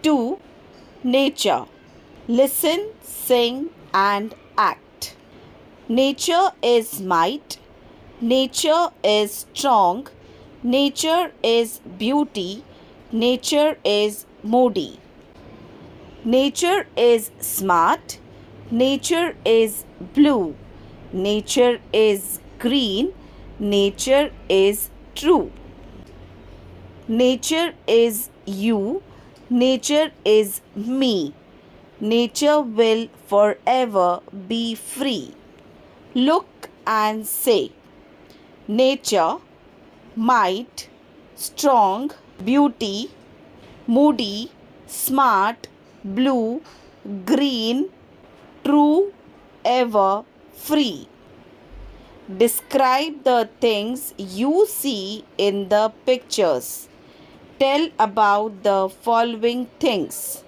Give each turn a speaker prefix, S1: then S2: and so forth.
S1: 2.Nature. Listen, sing, and act. Nature is might. Nature is strong. Nature is beauty. Nature is moody. Nature is smart. Nature is blue. Nature is green. Nature is true. Nature is you. Nature is me. Nature will forever be free. Look and say, nature, might, strong, beauty, moody, smart, blue, green, true, ever, free. Describe the things you see in the pictures. Tell about the following things.